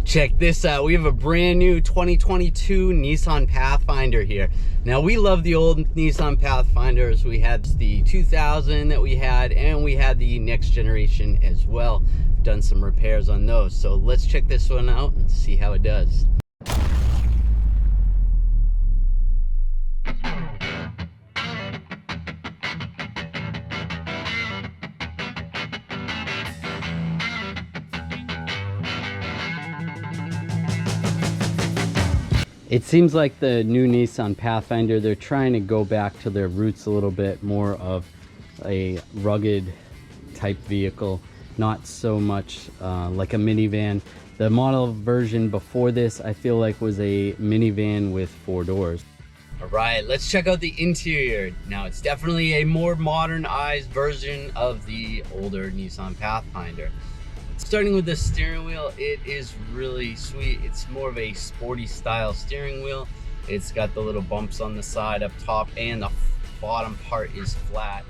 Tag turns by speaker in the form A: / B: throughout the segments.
A: Check this out. We have a brand new 2022 Nissan Pathfinder here. Now, we love the old Nissan Pathfinders. We had the 2000 that we had, and we had the next generation as well. We've done some repairs on those. So let's check this one out and see how it does. It seems like the new Nissan Pathfinder, they're trying to go back to their roots a little bit, more of a rugged type vehicle, not so much like a minivan. The model version before this, I feel like, was a minivan with 4 doors. All right, let's check out the interior. Now, it's definitely a more modernized version of the older Nissan Pathfinder. Starting with the steering wheel, it is really sweet. It's more of a sporty style steering wheel. It's got the little bumps on the side up top, and the bottom part is flat.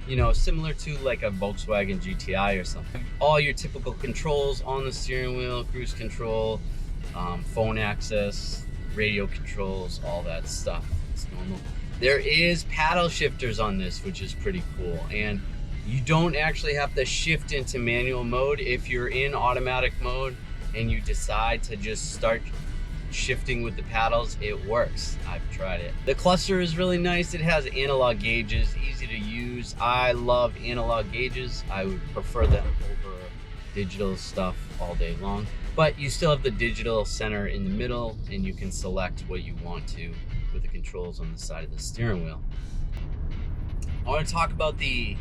A: You know, similar to like a Volkswagen GTI or something. All your typical controls on the steering wheel, cruise control, phone access, radio controls, all that stuff. It's normal. There is paddle shifters on this, which is pretty cool. And you don't actually have to shift into manual mode. If you're in automatic mode and you decide to just start shifting with the paddles, it works. I've tried it. The cluster is really nice. It has analog gauges, easy to use. I love analog gauges. I would prefer them over digital stuff all day long. But you still have the digital center in the middle, and you can select what you want to with the controls on the side of the steering wheel. I want to talk about the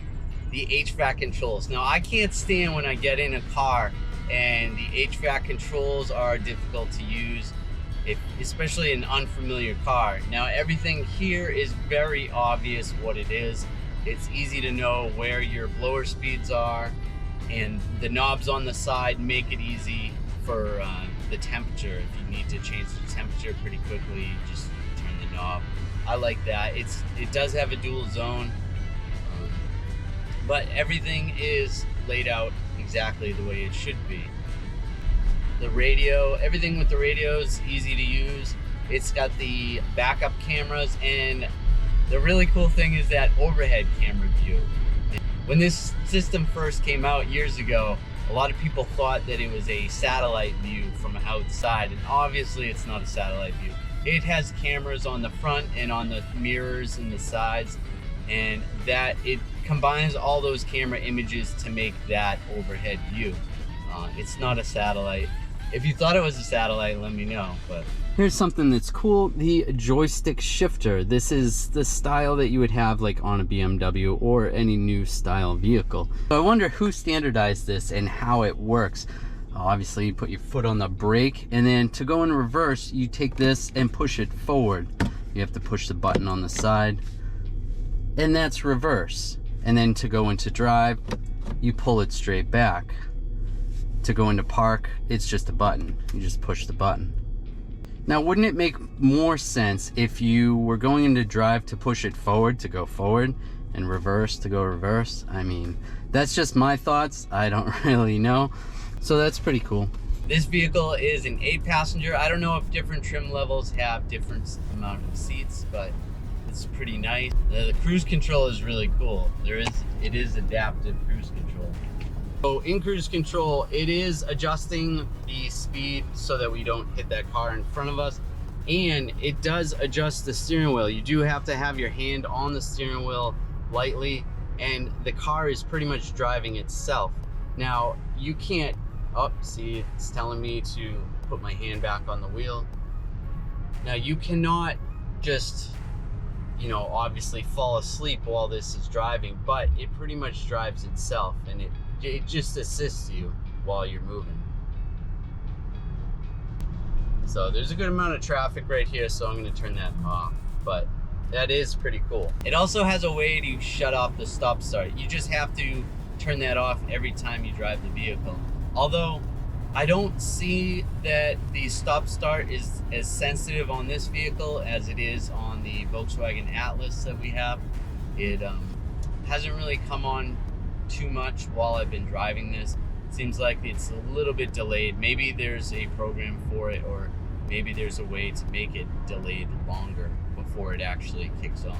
A: HVAC controls. Now, I can't stand when I get in a car and the HVAC controls are difficult to use, especially an unfamiliar car. Now, everything here is very obvious what it is. It's easy to know where your blower speeds are, and the knobs on the side make it easy for the temperature. If you need to change the temperature pretty quickly, just turn the knob. I like that. It does have a dual zone. But everything is laid out exactly the way it should be. The radio, everything with the radio is easy to use. It's got the backup cameras, and the really cool thing is that overhead camera view. When this system first came out years ago, a lot of people thought that it was a satellite view from outside, and obviously it's not a satellite view. It has cameras on the front and on the mirrors and the sides, and that it combines all those camera images to make that overhead view. It's not a satellite. If you thought it was a satellite, let me know. But here's something that's cool, the joystick shifter. This is the style that you would have like on a BMW or any new style vehicle. So I wonder who standardized this and how it works. Obviously, you put your foot on the brake, and then to go in reverse, you take this and push it forward. You have to push the button on the side, and that's reverse. And then to go into drive, you pull it straight back. To go into park, it's just a button. You just push the button. Now, wouldn't it make more sense if you were going into drive to push it forward to go forward and reverse to go reverse? I mean, that's just my thoughts. I don't really know. So that's pretty cool. This vehicle is an 8-passenger. I don't know if different trim levels have different amount of seats, but it's pretty nice. The cruise control is really cool. It is adaptive cruise control. So in cruise control, it is adjusting the speed so that we don't hit that car in front of us, and it does adjust the steering wheel. You do have to have your hand on the steering wheel lightly, and the car is pretty much driving itself. Now, you can't, see, it's telling me to put my hand back on the wheel. Now, you cannot just, you know, obviously fall asleep while this is driving, but it pretty much drives itself, and it just assists you while you're moving. So there's a good amount of traffic right here, so I'm going to turn that off, but that is pretty cool. It also has a way to shut off the stop start. You just have to turn that off every time you drive the vehicle. Although I don't see that the stop start is as sensitive on this vehicle as it is on the Volkswagen Atlas that we have. It hasn't really come on too much while I've been driving this. Seems like it's a little bit delayed. Maybe there's a program for it, or maybe there's a way to make it delayed longer before it actually kicks on.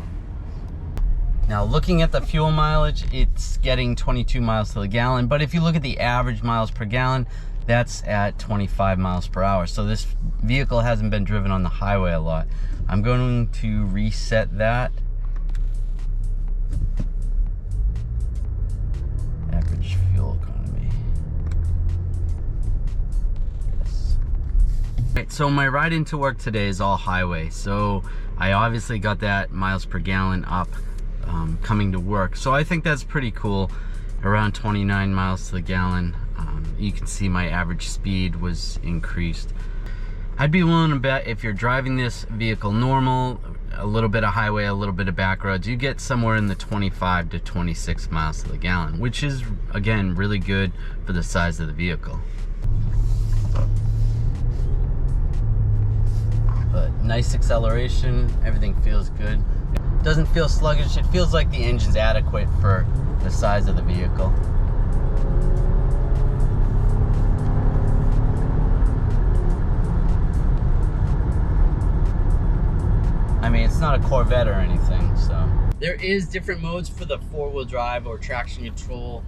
A: Now looking at the fuel mileage, it's getting 22 miles to the gallon, but if you look at the average miles per gallon, that's at 25 miles per hour. So this vehicle hasn't been driven on the highway a lot. I'm going to reset that. Average fuel economy. Yes. Right, so my ride into work today is all highway. So I obviously got that miles per gallon up coming to work. So I think that's pretty cool. Around 29 miles to the gallon. You can see my average speed was increased. I'd be willing to bet if you're driving this vehicle normal, a little bit of highway, a little bit of back roads, you get somewhere in the 25 to 26 miles to the gallon, which is, again, really good for the size of the vehicle. But nice acceleration, everything feels good. Doesn't feel sluggish, it feels like the engine's adequate for the size of the vehicle. I mean, it's not a Corvette or anything, so. There is different modes for the four-wheel drive or traction control.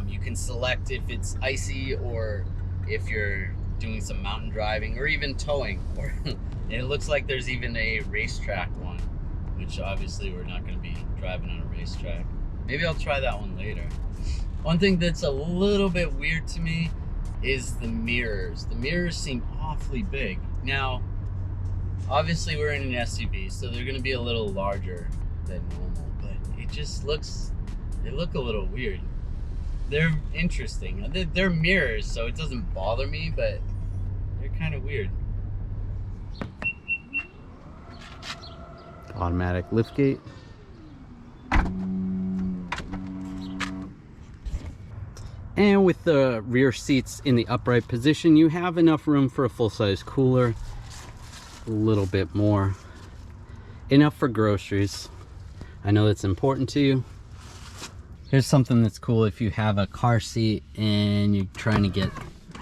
A: You can select if it's icy or if you're doing some mountain driving or even towing. And it looks like there's even a racetrack one, which obviously we're not going to be driving on a racetrack. Maybe I'll try that one later. One thing that's a little bit weird to me is the mirrors. The mirrors seem awfully big. Now, obviously we're in an SUV, so they're gonna be a little larger than normal, but it just looks, they look a little weird. They're interesting. They're mirrors, so it doesn't bother me, but they're kind of weird. Automatic liftgate. And with the rear seats in the upright position, you have enough room for a full-size cooler. A little bit more. Enough for groceries. I know that's important to you. Here's something that's cool. If you have a car seat and you're trying to get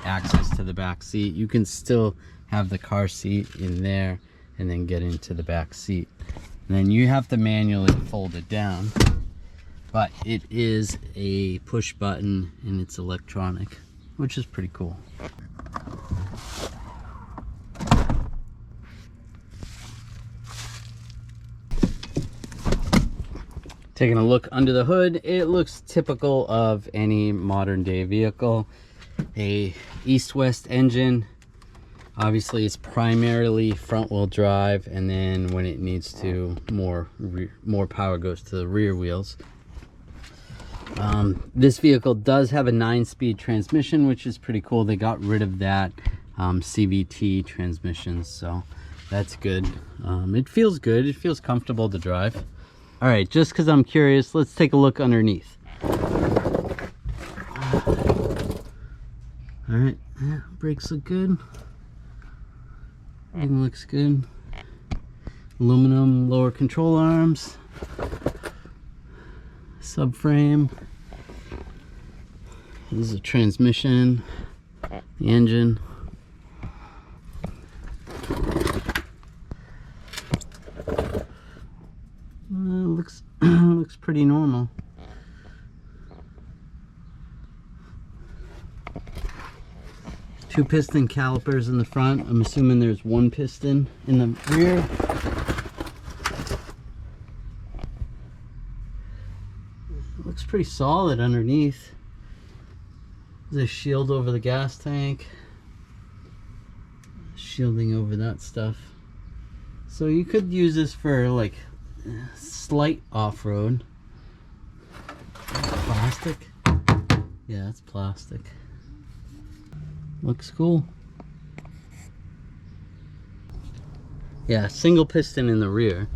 A: access to the back seat, you can still have the car seat in there and then get into the back seat. And then you have to manually fold it down, but it is a push button and it's electronic, which is pretty cool. Taking a look under the hood, it looks typical of any modern day vehicle. A east-west engine. Obviously it's primarily front wheel drive, and then when it needs to, more power goes to the rear wheels. This vehicle does have a 9-speed transmission, which is pretty cool. They got rid of that CVT transmission, so that's good. It feels good, it feels comfortable to drive. All right, just because I'm curious, let's take a look underneath. All right, yeah, brakes look good. Everything looks good. Aluminum lower control arms. Subframe. This is a transmission. The engine. Looks pretty normal. Two piston calipers in the front. I'm assuming there's one piston in the rear. Looks pretty solid underneath. There's a shield over the gas tank. Shielding over that stuff. So you could use this for like slight off-road. Plastic? Yeah, it's plastic. Looks cool. Yeah, single piston in the rear.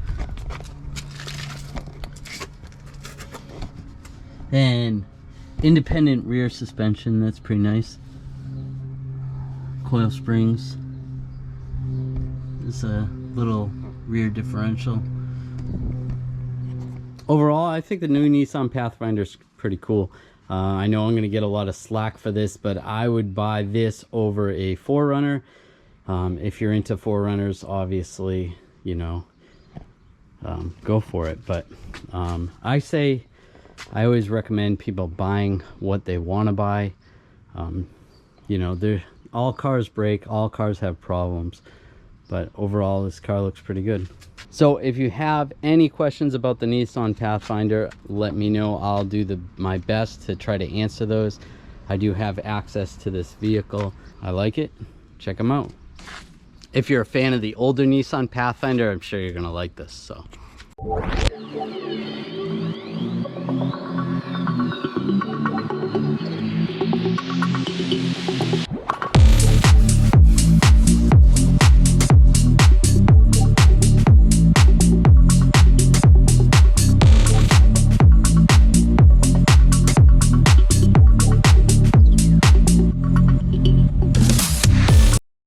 A: And independent rear suspension, that's pretty nice. Coil springs. There's a little rear differential. Overall, I think the new Nissan Pathfinder is pretty cool.
B: I know I'm going to get a lot of slack for this, but I would buy this over a 4Runner. If you're into 4Runners, obviously, you know, go for it. But I always recommend people buying what they want to buy. You know, all cars break, all cars have problems, but overall this car looks pretty good. So if you have any questions about the Nissan Pathfinder, let me know. I'll do my best to try to answer those. I do have access to this vehicle. I like it. Check them out. If you're a fan of the older Nissan Pathfinder, I'm sure you're gonna like this. So